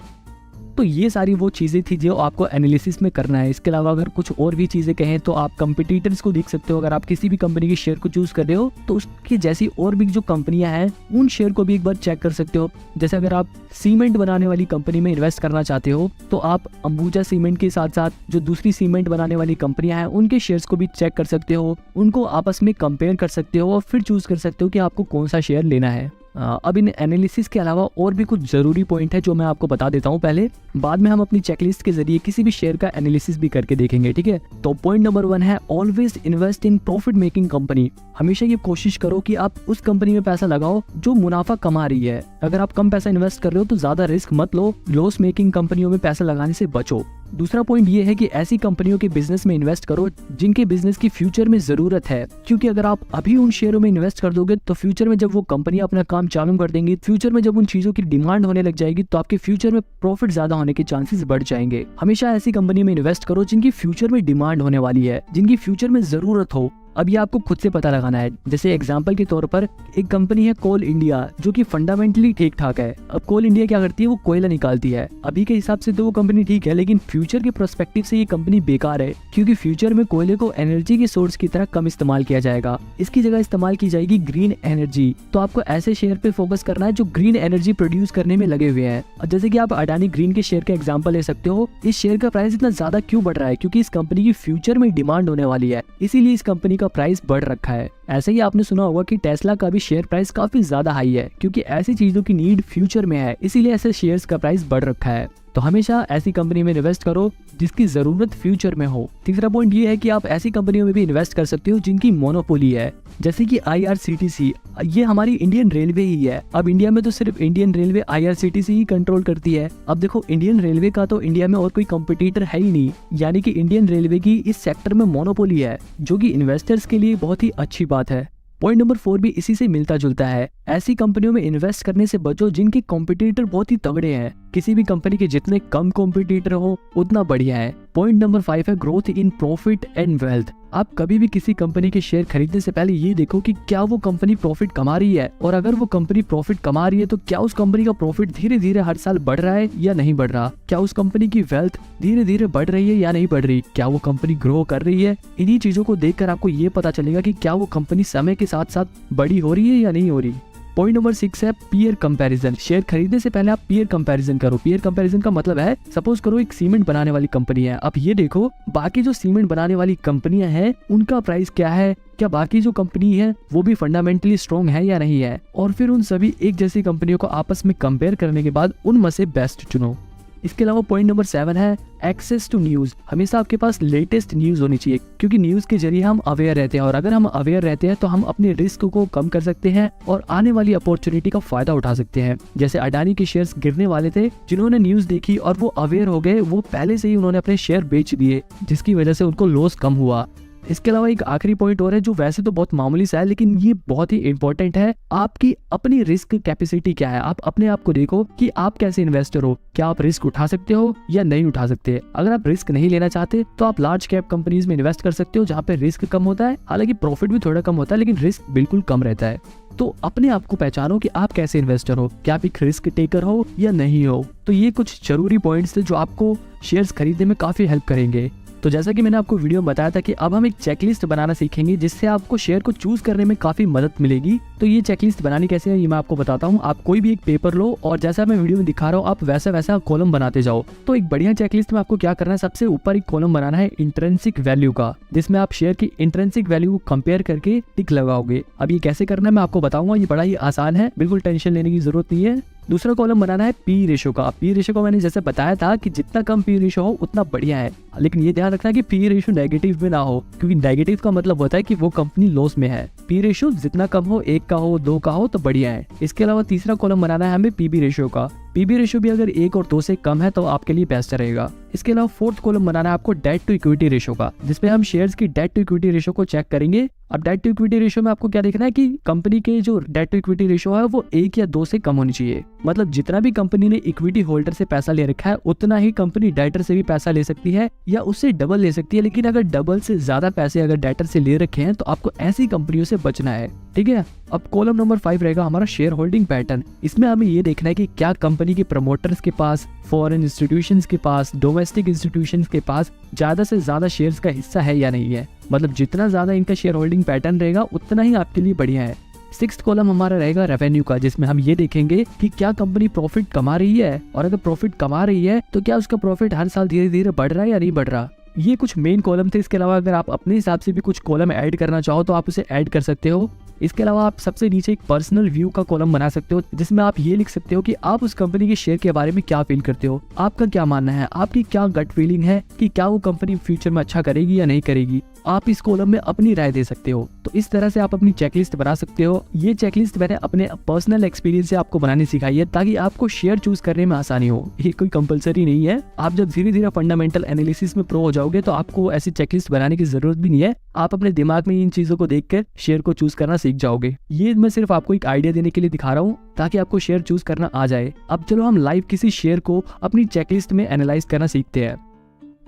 तो ये सारी वो चीज़ें थी जो आपको एनालिसिस में करना है। इसके अलावा अगर कुछ और भी चीज़ें कहें तो आप कंपटीटर्स को देख सकते हो। अगर आप किसी भी कंपनी के शेयर को चूज कर रहे हो तो उसकी जैसी और भी जो कंपनियां हैं उन शेयर को भी एक बार चेक कर सकते हो। जैसे अगर आप सीमेंट बनाने वाली कंपनी में इन्वेस्ट करना चाहते हो तो आप अंबुजा सीमेंट के साथ साथ जो दूसरी सीमेंट बनाने वाली कंपनियां हैं उनके शेयर्स को भी चेक कर सकते हो, उनको आपस में कंपेयर कर सकते हो और फिर चूज कर सकते हो कि आपको कौन सा शेयर लेना है। अब इन एनालिसिस के अलावा और भी कुछ जरूरी पॉइंट है जो मैं आपको बता देता हूँ पहले, बाद में हम अपनी चेकलिस्ट के जरिए किसी भी शेयर का एनालिसिस भी करके देखेंगे, ठीक है। तो पॉइंट नंबर 1 है always invest in profit making company. हमेशा ये कोशिश करो कि आप उस कंपनी में पैसा लगाओ जो मुनाफा कमा रही है। अगर आप कम पैसा इन्वेस्ट कर रहे हो तो ज्यादा रिस्क मत लो, लॉस मेकिंग कंपनियों में पैसा लगाने से बचो। दूसरा पॉइंट ये है कि ऐसी कंपनियों के बिजनेस में इन्वेस्ट करो जिनके बिजनेस की फ्यूचर में जरूरत है, क्योंकि अगर आप अभी उन शेयरों में इन्वेस्ट कर दोगे तो फ्यूचर में जब वो कंपनियां अपना काम चालू कर देंगी, फ्यूचर में जब उन चीजों की डिमांड होने लग जाएगी तो आपके फ्यूचर में प्रॉफिट ज्यादा होने के चांसेस बढ़ जाएंगे। हमेशा ऐसी कंपनी में इन्वेस्ट करो जिनकी फ्यूचर में डिमांड होने वाली है, जिनकी फ्यूचर में जरूरत हो। अब ये आपको खुद से पता लगाना है। जैसे एग्जांपल के तौर पर एक कंपनी है कोल इंडिया, जो कि फंडामेंटली ठीक ठाक है। अब कोल इंडिया क्या करती है, वो कोयला निकालती है। अभी के हिसाब से तो वो कंपनी ठीक है, लेकिन फ्यूचर के पर्सपेक्टिव से ये कंपनी बेकार है, क्योंकि फ्यूचर में कोयले को एनर्जी के सोर्स की तरह कम इस्तेमाल किया जाएगा। इसकी जगह इस्तेमाल की जाएगी ग्रीन एनर्जी। तो आपको ऐसे शेयर पे फोकस करना है जो ग्रीन एनर्जी प्रोड्यूस करने में लगे हुए हैं। और जैसे कि आप अडानी ग्रीन के शेयर का एग्जांपल ले सकते हो। इस शेयर का प्राइस इतना ज्यादा क्यों बढ़ रहा है, क्योंकि इस कंपनी की फ्यूचर में डिमांड होने वाली है, इसीलिए इस कंपनी का प्राइस बढ़ रखा है। ऐसे ही आपने सुना होगा कि टेस्ला का भी शेयर प्राइस काफी ज्यादा हाई है, क्योंकि ऐसी चीजों की नीड फ्यूचर में है, इसीलिए ऐसे शेयर्स का प्राइस बढ़ रखा है। तो हमेशा ऐसी कंपनी में इन्वेस्ट करो जिसकी जरूरत फ्यूचर में हो। तीसरा पॉइंट ये है कि आप ऐसी कंपनियों में भी इन्वेस्ट कर सकते हो जिनकी मोनोपोली है, जैसे कि IRCTC। ये हमारी इंडियन रेलवे ही है। अब इंडिया में तो सिर्फ इंडियन रेलवे IRCTC ही कंट्रोल करती है। अब देखो, इंडियन रेलवे का तो इंडिया में और कोई कंपटीटर है ही नहीं, यानी कि इंडियन रेलवे की इस सेक्टर में मोनोपोली है, जो कि इन्वेस्टर्स के लिए बहुत ही अच्छी बात है। पॉइंट नंबर 4 भी इसी से मिलता जुलता है। ऐसी कंपनियों में इन्वेस्ट करने से बचो जिनके कॉम्पिटिटर बहुत ही तगड़े हैं। किसी भी कंपनी के जितने कम कॉम्पिटिटर हो उतना बढ़िया है। पॉइंट नंबर 5 है growth in profit and wealth. आप कभी भी किसी कंपनी के शेयर खरीदने से पहले ये देखो कि क्या वो कंपनी प्रॉफिट कमा रही है, और अगर वो कंपनी प्रॉफिट कमा रही है तो क्या उस कंपनी का प्रॉफिट धीरे धीरे हर साल बढ़ रहा है या नहीं बढ़ रहा, क्या उस कंपनी की वेल्थ धीरे धीरे बढ़ रही है या नहीं बढ़ रही, क्या वो कंपनी ग्रो कर रही है। इन्हीं चीजों को देखकर आपको ये पता चलेगा कि क्या वो कंपनी समय के साथ साथ बड़ी हो रही है या नहीं हो रही। पॉइंट नंबर 6 है पीयर कंपैरिजन। शेयर खरीदने से पहले आप पीयर कंपैरिजन करो। पीयर कंपैरिजन का मतलब है, सपोज करो एक सीमेंट बनाने वाली कंपनी है। अब ये देखो बाकी जो सीमेंट बनाने वाली कंपनियां हैं उनका प्राइस क्या है, क्या बाकी जो कंपनी है वो भी फंडामेंटली स्ट्रॉन्ग है या नहीं है, और फिर उन सभी एक जैसी कंपनियों को आपस में कंपेयर करने के बाद उनमें से बेस्ट चुनो। इसके अलावा पॉइंट नंबर 7 है एक्सेस टू न्यूज। हमेशा आपके पास लेटेस्ट न्यूज होनी चाहिए, क्योंकि न्यूज के जरिए हम अवेयर रहते हैं, और अगर हम अवेयर रहते हैं तो हम अपने रिस्क को कम कर सकते हैं और आने वाली अपॉर्चुनिटी का फायदा उठा सकते हैं। जैसे अडानी के शेयर्स गिरने वाले थे, जिन्होंने न्यूज देखी और वो अवेयर हो गए, वो पहले से ही उन्होंने अपने शेयर बेच दिए, जिसकी वजह से उनको लॉस कम हुआ। इसके अलावा एक आखिरी पॉइंट और है जो वैसे तो बहुत मामूली सा है, लेकिन ये बहुत ही इंपॉर्टेंट है। आपकी अपनी रिस्क कैपेसिटी क्या है। आप अपने आप को देखो कि आप कैसे इन्वेस्टर हो, क्या आप रिस्क उठा सकते हो या नहीं उठा सकते। अगर आप रिस्क नहीं लेना चाहते तो आप लार्ज कैप कंपनीज में इन्वेस्ट कर सकते हो, जहाँ पे रिस्क कम होता है, हालांकि प्रॉफिट भी थोड़ा कम होता है, लेकिन रिस्क बिल्कुल कम रहता है। तो अपने आप को पहचानो कि आप कैसे इन्वेस्टर हो, क्या आप एक रिस्क टेकर हो या नहीं हो। तो ये कुछ जरूरी पॉइंट्स थे जो आपको शेयर्स खरीदने में काफी हेल्प करेंगे। तो जैसा कि मैंने आपको वीडियो में बताया था कि अब हम एक चेकलिस्ट बनाना सीखेंगे, जिससे आपको शेयर को चूज करने में काफी मदद मिलेगी। तो ये चेकलिस्ट बनानी कैसे है ये मैं आपको बताता हूँ। आप कोई भी एक पेपर लो और जैसा मैं वीडियो में दिखा रहा हूँ आप वैसा वैसा कॉलम बनाते जाओ। तो एक बढ़िया चेकलिस्ट में आपको क्या करना है, सबसे ऊपर एक कॉलम बनाना है इंट्रिंसिक वैल्यू का, जिसमें आप शेयर की इंट्रिंसिक वैल्यू को कंपेयर करके टिक लगाओगे। अब ये कैसे करना है मैं आपको बताऊंगा, ये बड़ा ही आसान है, बिल्कुल टेंशन लेने की जरूरत नहीं है। दूसरा कॉलम बनाना है पी रेशो का। पी रेशो को मैंने जैसे बताया था कि जितना कम पी रेशो हो उतना बढ़िया है, लेकिन ये ध्यान रखना कि पी रेशो नेगेटिव में ना हो, क्योंकि नेगेटिव का मतलब होता है कि वो कंपनी लॉस में है। पी रेशो जितना कम हो, 1 का हो, 2 का हो तो बढ़िया है। इसके अलावा तीसरा कॉलम बनाना है हमें पीबी रेशो का। पीबी रेशो भी अगर 1 और 2 से कम है तो आपके लिए बेस्ट रहेगा। इसके अलावा फोर्थ कॉलम बनाना है आपको डेट टू इक्विटी रेशो का, जिसमें हम शेयर्स की डेट टू इक्विटी रेशो को चेक करेंगे। अब डेट टू इक्विटी रेशो में आपको क्या देखना है कि कंपनी के जो डेट टू इक्विटी रेशो है वो 1 या 2 से कम होनी चाहिए। मतलब जितना भी कंपनी ने इक्विटी होल्डर से पैसा ले रखा है उतना ही कंपनी डेटर से भी पैसा ले सकती है या उससे डबल ले सकती है, लेकिन अगर डबल से ज्यादा पैसे अगर डेटर से ले रखे हैं तो आपको ऐसी कंपनियों से बचना है। ठीक है। अब कॉलम नंबर 5 रहेगा हमारा शेयर होल्डिंग पैटर्न। इसमें हमें ये देखना है कि क्या कंपनी के प्रमोटर्स के पास, फॉरेन इंस्टीट्यूशंस के पास, डोमेस्टिक इंस्टीट्यूशंस के पास ज्यादा से ज्यादा शेयर्स का हिस्सा है या नहीं है। मतलब जितना ज्यादा इनका शेयर होल्डिंग पैटर्न रहेगा उतना ही आपके लिए बढ़िया है। 6th कॉलम हमारा रहेगा रेवेन्यू का, जिसमें हम ये देखेंगे कि क्या कंपनी प्रॉफिट कमा रही है, और अगर प्रॉफिट कमा रही है तो क्या उसका प्रॉफिट हर साल धीरे धीरे बढ़ रहा है या नहीं बढ़ रहा। ये कुछ मेन कॉलम थे। इसके अलावा अगर आप अपने हिसाब से भी कुछ कॉलम ऐड करना चाहो तो आप उसे ऐड कर सकते हो। इसके अलावा आप सबसे नीचे एक पर्सनल व्यू का कॉलम बना सकते हो, जिसमें आप ये लिख सकते हो कि आप उस कंपनी के शेयर के बारे में क्या फील करते हो, आपका क्या मानना है, आपकी क्या गट फीलिंग है कि क्या वो कंपनी फ्यूचर में अच्छा करेगी या नहीं करेगी। आप इस कॉलम में अपनी राय दे सकते हो। तो इस तरह से आप अपनी चेकलिस्ट बना सकते हो। ये चेकलिस्ट मैंने अपने पर्सनल एक्सपीरियंस से आपको बनानी सिखाई है, ताकि आपको शेयर चूज करने में आसानी हो। ये कोई कंपलसरी नहीं है। आप जब धीरे धीरे फंडामेंटल एनालिसिस में प्रो हो जाओगे तो आपको ऐसी चेकलिस्ट बनाने की जरूरत भी नहीं है। आप अपने दिमाग में इन चीजों को देखकर शेयर को चूज करना सीख जाओगे। ये मैं सिर्फ आपको एक आइडिया देने के लिए दिखा रहा हूँ, ताकि आपको शेयर चूज करना आ जाए। अब चलो हम लाइव किसी शेयर को अपनी चेकलिस्ट में एनालाइज करना सीखते हैं।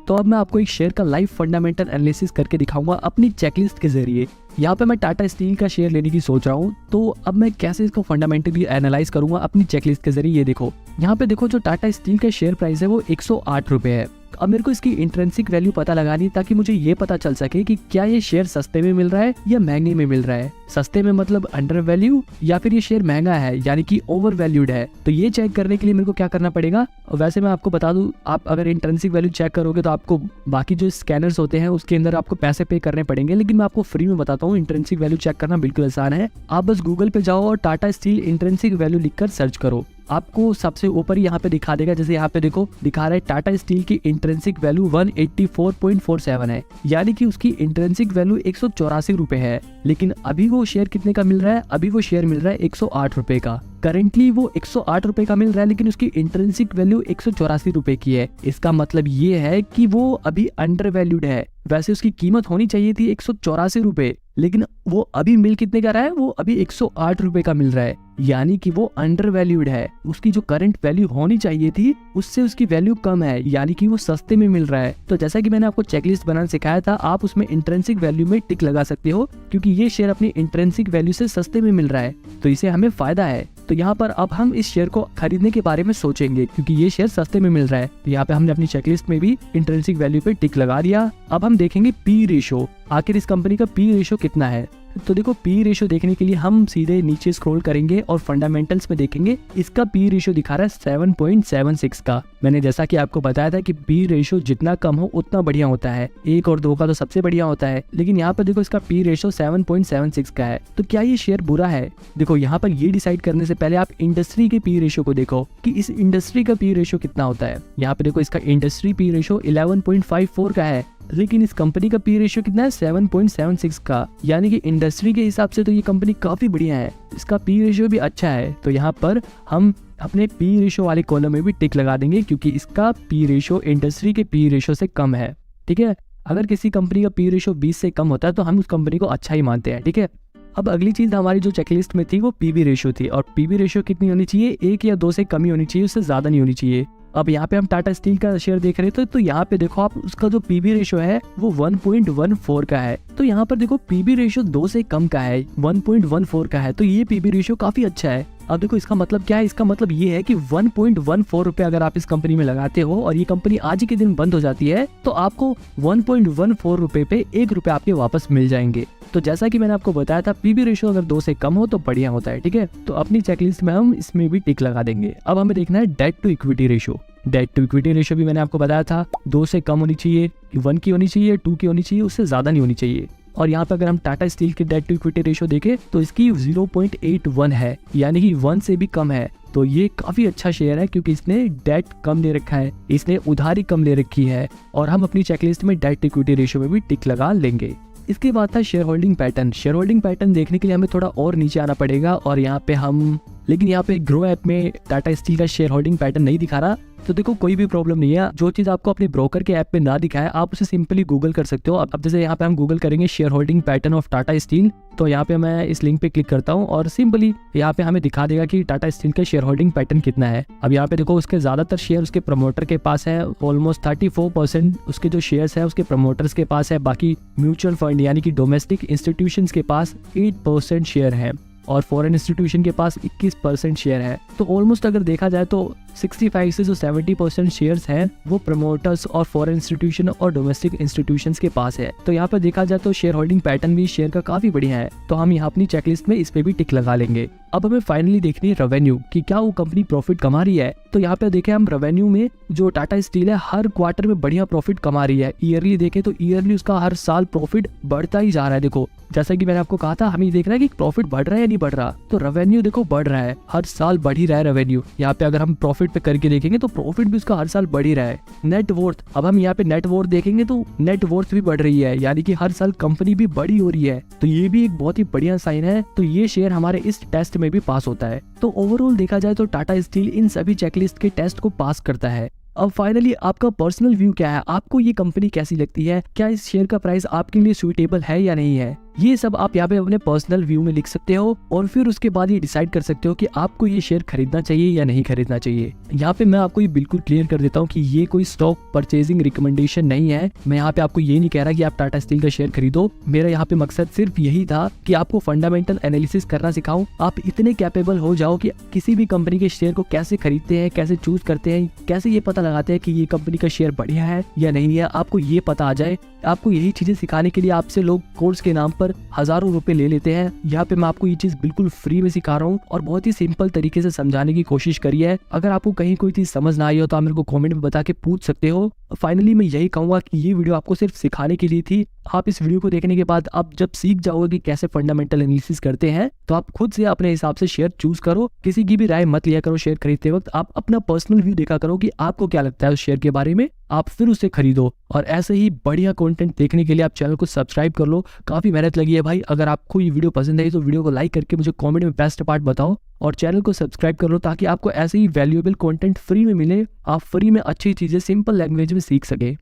तो अब मैं आपको एक शेयर का लाइव फंडामेंटल एनालिसिस करके दिखाऊंगा अपनी चेकलिस्ट के जरिए। यहाँ पे मैं टाटा स्टील का शेयर लेने की सोच रहा हूँ, तो अब मैं कैसे इसको फंडामेंटली एनालाइज करूंगा अपनी चेकलिस्ट के जरिए। ये देखो, यहाँ पे देखो जो टाटा स्टील का शेयर प्राइस है वो 108 रुपए है। अब मेरे को इसकी इंट्रिंसिक वैल्यू पता लगानी, ताकि मुझे ये पता चल सके कि क्या ये शेयर सस्ते में मिल रहा है या महंगे में मिल रहा है। सस्ते में मतलब अंडर वैल्यू, या फिर ये शेयर महंगा है यानी कि ओवर वैल्यूड है। तो ये चेक करने के लिए मेरे को क्या करना पड़ेगा। वैसे मैं आपको बता दूं, आप अगर इंट्रिंसिक वैल्यू चेक करोगे तो आपको बाकी जो स्कैनर्स होते हैं उसके अंदर आपको पैसे पे करने पड़ेंगे, लेकिन मैं आपको फ्री में बताता हूँ। इंट्रिंसिक वैल्यू चेक करना बिल्कुल आसान है। आप बस गूगल पे जाओ और टाटा स्टील इंट्रिंसिक वैल्यू लिखकर सर्च करो, आपको सबसे ऊपर यहाँ पे दिखा देगा। जैसे यहाँ पे देखो दिखा रहा है टाटा स्टील की इंट्रिंसिक वैल्यू 184.47 है, यानी कि उसकी इंट्रिंसिक वैल्यू 184 रुपए है। लेकिन अभी वो शेयर कितने का मिल रहा है? अभी वो शेयर मिल रहा है 108 रुपए का। करेंटली वो 108 रुपए का मिल रहा है, लेकिन उसकी इंट्रिंसिक वैल्यू 184 रुपए की है। इसका मतलब ये है कि वो अभी अंडर वैल्यूड है। वैसे उसकी कीमत होनी चाहिए थी 184 रुपए, लेकिन वो अभी मिल कितने का रहा है? वो अभी 108 रुपए का मिल रहा है, यानी कि वो अंडर वैल्यूड है। उसकी जो करंट वैल्यू होनी चाहिए थी उससे उसकी वैल्यू कम है, यानी कि वो सस्ते में मिल रहा है। तो जैसा कि मैंने आपको चेकलिस्ट बनाना सिखाया था, आप उसमें इंट्रिंसिक वैल्यू में टिक लगा सकते हो, क्योंकि ये शेयर अपनी इंट्रिंसिक वैल्यू से सस्ते में मिल रहा है, तो इसे हमें फायदा है। तो यहाँ पर अब हम इस शेयर को खरीदने के बारे में सोचेंगे, क्योंकि ये शेयर सस्ते में मिल रहा है। तो यहाँ पे हमने अपनी चेकलिस्ट में भी इंट्रिंसिक वैल्यू पे टिक लगा दिया। अब हम देखेंगे पी रेशो, आखिर इस कंपनी का पी रेशो कितना है। तो देखो, पी रेशो देखने के लिए हम सीधे नीचे स्क्रॉल करेंगे और फंडामेंटल्स में देखेंगे। इसका पी रेशो दिखा रहा है 7.76 का। मैंने जैसा कि आपको बताया था कि पी रेशो जितना कम हो उतना बढ़िया होता है। 1 और 2 का तो सबसे बढ़िया होता है, लेकिन यहाँ पर देखो इसका पी रेशो 7.76 का है। तो क्या ये शेयर बुरा है? देखो, यहाँ पर ये डिसाइड करने से पहले आप इंडस्ट्री के पी रेशो को देखो कि इस इंडस्ट्री का पी रेशो कितना होता है। यहाँ पे देखो इसका इंडस्ट्री पी रेशो 11.54 का है, लेकिन इस कंपनी का पी रेशियो कितना है? 7.76 का, यानी कि इंडस्ट्री के हिसाब से तो ये कंपनी काफी बढ़िया है। इसका पी रेशियो भी अच्छा है। तो यहाँ पर हम अपने पी रेशियो वाले कॉलम में भी टिक लगा देंगे, क्योंकि इसका पी रेशियो इंडस्ट्री के पी रेशियो से कम है। ठीक है, अगर किसी कंपनी का पी रेशियो 20 से कम होता है तो हम उस कंपनी को अच्छा ही मानते हैं। ठीक है, अब अगली चीज हमारी जो चेकलिस्ट में थी वो पीवी रेशियो थी, और पीवी रेशियो कितनी होनी चाहिए? 1 या 2 से कम ही होनी चाहिए, उससे ज्यादा नहीं होनी चाहिए। अब यहाँ पे हम टाटा स्टील का शेयर देख रहे थे, तो यहाँ पे देखो आप, उसका जो पीवी रेशियो है वो 1.14 का है। तो यहाँ पर देखो पीवी रेशियो 2 से कम का है, 1.14 का है, तो ये पीवी रेशियो काफी अच्छा है। अब देखो इसका मतलब क्या है? इसका मतलब ये है कि 1.14 रुपए अगर आप इस कंपनी में लगाते हो और ये कंपनी आज ही के दिन बंद हो जाती है, तो आपको 1.14 रुपए पे 1 रुपए आपके वापस मिल जाएंगे। तो जैसा कि मैंने आपको बताया था, पीवी रेशियो अगर 2 से कम हो तो बढ़िया होता है। ठीक है, तो अपनी चेकलिस्ट में हम इसमें भी टिक लगा देंगे। अब हमें देखना है debt to equity ratio. Debt to equity ratio भी मैंने आपको बताया था, 2 से कम होनी चाहिए, 1 की होनी चाहिए, 2 की होनी चाहिए, उससे ज्यादा नहीं होनी चाहिए। और यहाँ पे अगर हम टाटा स्टील के डेट टू इक्विटी रेशियो देखें तो इसकी 0.81 है, यानी कि 1 से भी कम है। तो ये काफी अच्छा शेयर है, क्योंकि इसने डेट कम ले रखा है, इसने उधारी कम ले रखी है, और हम अपनी चेकलिस्ट में डेट टू इक्विटी रेशियो में भी टिक लगा लेंगे। इसके बाद था share holding pattern. Share holding pattern देखने के लिए हमें थोड़ा और नीचे आना पड़ेगा, और यहाँ पे हम, लेकिन यहाँ पे ग्रो ऐप में टाटा स्टील का शेयर होल्डिंग पैटर्न नहीं दिखा रहा। तो देखो कोई भी प्रॉब्लम नहीं है, जो चीज आपको अपने ब्रोकर के ऐप पे ना दिखाए आप उसे सिंपली गूगल कर सकते हो। अब जैसे यहाँ पे हम गूगल करेंगे share holding pattern of Tata steel, तो यहाँ पे मैं इस लिंक पे क्लिक करता हूँ और सिंपली यहाँ पे हमें दिखा देगा कि टाटा स्टील का शेयर होल्डिंग पैटर्न कितना है। अब यहाँ पे देखो उसके ज्यादातर शेयर उसके प्रमोटर के पास है, ऑलमोस्ट 34% उसके जो शेयर्स है उसके प्रमोटर्स के पास है। बाकी म्यूचुअल फंड यानी कि डोमेस्टिक इंस्टीट्यूशंस के पास 8% शेयर है, और फॉरेन इंस्टीट्यूशन के पास 21% शेयर है। तो ऑलमोस्ट अगर देखा जाए तो 65 से जो 70% शेयर्स हैं वो प्रमोटर्स और फॉरेन इंस्टीट्यूशन और डोमेस्टिक इंस्टीट्यूशंस के पास है। तो यहाँ पर देखा जाए तो शेयर होल्डिंग पैटर्न भी शेयर का काफी बढ़िया है, तो हम यहाँ अपनी चेकलिस्ट में इस पे भी टिक लगा लेंगे। अब हमें फाइनली देखनी है रेवेन्यू, कि क्या वो कंपनी प्रॉफिट कमा रही है। तो यहाँ पे देखें हम रेवेन्यू में जो टाटा स्टील है हर क्वार्टर में बढ़िया प्रॉफिट कमा रही है। ईयरली देखें तो ईयरली उसका हर साल प्रॉफिट बढ़ता ही जा रहा है। देखो जैसा कि मैंने आपको कहा था, हमें देखना है कि प्रॉफिट बढ़ रहा है या नहीं बढ़ रहा। तो रेवेन्यू देखो बढ़ रहा है, हर साल बढ़ ही रहा है रेवेन्यू। यहाँ पे अगर हम प्रॉफिट पे करके देखेंगे तो प्रॉफिट भी उसका हर साल बढ़ ही रहा है। नेट वर्थ, अब हम यहाँ पे नेट वर्थ देखेंगे तो नेट वर्थ भी बढ़ रही है, यानी कि हर साल कंपनी भी बड़ी हो रही है। तो ये भी एक बहुत ही बढ़िया साइन है। तो ये शेयर हमारे इस टेस्ट में भी पास होता है। तो ओवरऑल देखा जाए तो टाटा स्टील इन सभी चेकलिस्ट के टेस्ट को पास करता है। अब फाइनली आपका पर्सनल व्यू क्या है? आपको ये कंपनी कैसी लगती है? क्या इस शेयर का प्राइस आपके लिए सुइटेबल है या नहीं है? ये सब आप यहाँ पे अपने पर्सनल व्यू में लिख सकते हो और फिर उसके बाद ये डिसाइड कर सकते हो कि आपको ये शेयर खरीदना चाहिए या नहीं खरीदना चाहिए। यहाँ पे मैं आपको ये बिल्कुल क्लियर कर देता हूँ कि ये कोई स्टॉक परचेजिंग रिकमेंडेशन नहीं है। मैं यहाँ पे आपको ये नहीं कह रहा कि आप टाटा स्टील का शेयर खरीदो। मेरा यहाँ पे मकसद सिर्फ यही था कि आपको फंडामेंटल एनालिसिस करना सिखाऊं। आप इतने कैपेबल हो जाओ कि किसी भी कंपनी के शेयर को कैसे खरीदते हैं, कैसे चूज करते हैं, कैसे ये पता लगाते हैं कि ये कंपनी का शेयर बढ़िया है या नहीं है, आपको ये पता आ जाए। आपको यही चीजें सिखाने के लिए आपसे लोग कोर्स के नाम पर हजारों रुपए ले लेते हैं। यहाँ पे मैं आपको ये चीज बिल्कुल फ्री में सिखा रहा हूँ और बहुत ही सिंपल तरीके से समझाने की कोशिश करी है। अगर आपको कहीं कोई चीज समझ ना आई हो तो आप मेरे को कमेंट में बता के पूछ सकते हो। फाइनली मैं यही कहूंगा कि ये वीडियो आपको सिर्फ सिखाने के लिए थी। आप इस वीडियो को देखने के बाद आप जब सीख जाओगे कि कैसे फंडामेंटल एनालिसिस करते हैं तो आप खुद से अपने हिसाब से शेयर चूज करो। किसी की भी राय मत लिया करो शेयर खरीदते वक्त। आप अपना पर्सनल व्यू देखा करो कि आपको क्या लगता है उस शेयर के बारे में, आप फिर उसे खरीदो। और ऐसे ही बढ़िया कंटेंट देखने के लिए आप चैनल को सब्सक्राइब कर लो। काफी मेहनत लगी है भाई। अगर आपको ये वीडियो पसंद आई तो वीडियो को लाइक करके मुझे कमेंट में बेस्ट पार्ट बताओ और चैनल को सब्सक्राइब कर लो ताकि आपको ऐसे ही वैल्यूएबल कंटेंट फ्री में मिले। आप फ्री में अच्छी चीजें सिंपल लैंग्वेज में सीख सके।